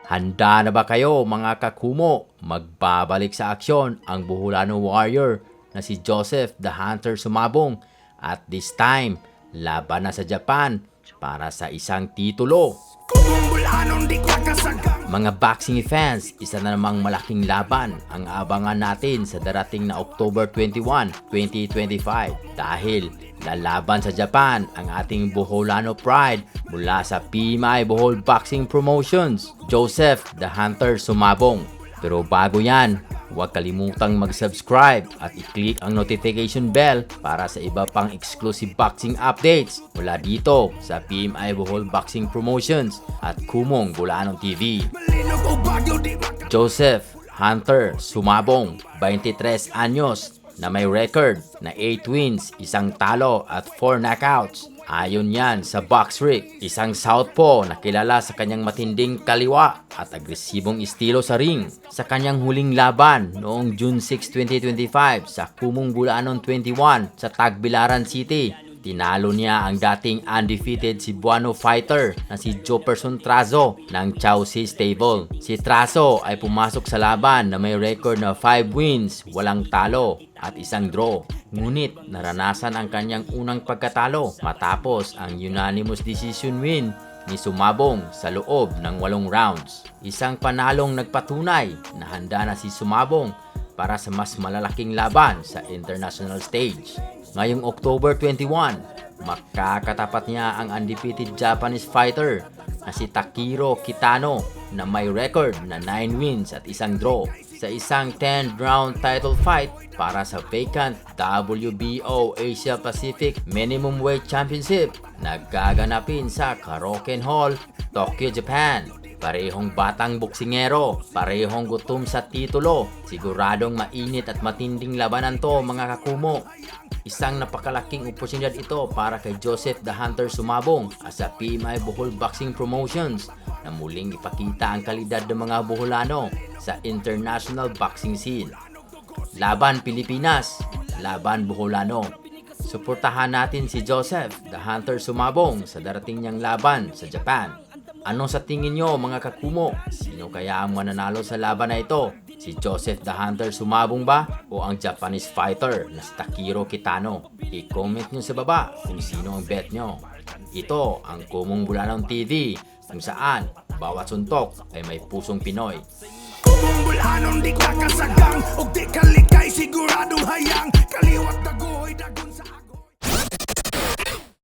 Handa na ba kayo mga kakumo? Magbabalik sa aksyon ang Buholano Warrior na si Joseph the Hunter Sumabong at this time, laban na sa Japan para sa isang titulo. Mga boxing fans, isa na namang malaking laban ang abangan natin sa darating na October 21, 2025 dahil lalaban sa Japan ang ating Buholano Pride mula sa PMI Bohol Boxing Promotions, Joseph the Hunter Sumabong. Pero bago yan, huwag kalimutang mag-subscribe at i-click ang notification bell para sa iba pang exclusive boxing updates mula dito sa PMI Bohol Boxing Promotions at Kumong Buholano TV. Joseph Hunter Sumabong, 23 anyos, na may record na 8 wins, 1 talo at 4 knockouts. Ayon yan sa BoxRec, isang southpaw na kilala sa kanyang matinding kaliwa at agresibong estilo sa ring. Sa kanyang huling laban noong June 6, 2025 sa Kumong Buholano 21 sa Tagbilaran City, tinalo niya ang dating undefeated Cebuano fighter na si Jefferson Trazo ng Chowsi Stable. Si Trazo ay pumasok sa laban na may record na 5 wins, 8 talo at 1 draw. Ngunit naranasan ang kanyang unang pagkatalo matapos ang unanimous decision win ni Sumabong sa loob ng 8 rounds. Isang panalong nagpatunay na handa na si Sumabong para sa mas malalaking laban sa international stage. Ngayong October 21, makakatapat niya ang undefeated Japanese fighter na si Takiro Kitano na may record na 9 wins at 1 draw sa isang 10-round title fight para sa vacant WBO Asia Pacific Minimum Weight Championship na gaganapin sa Karoken Hall, Tokyo, Japan. Parehong batang boksingero, parehong gutom sa titulo. Siguradong mainit at matinding labanan to mga kakumo. Isang napakalaking oportunidad ito para kay Joseph the Hunter Sumabong as sa PMI Bohol Boxing Promotions na muling ipakita ang kalidad ng mga Buholano sa international boxing scene. Laban Pilipinas, laban Buholano. Suportahan natin si Joseph the Hunter Sumabong sa darating niyang laban sa Japan. Ano sa tingin nyo mga kakumo? Sino kaya ang mananalo sa laban na ito? Si Joseph the Hunter Sumabong ba o ang Japanese fighter na si Takiro Kitano? I-comment nyo sa baba kung sino ang bet nyo. Ito ang Kumong Buholano TV kung saan bawat suntok ay may pusong Pinoy. Kumong Buholano di kakasagang, og di kalikay siguradong hayang, kaliwat dagoy dagon sa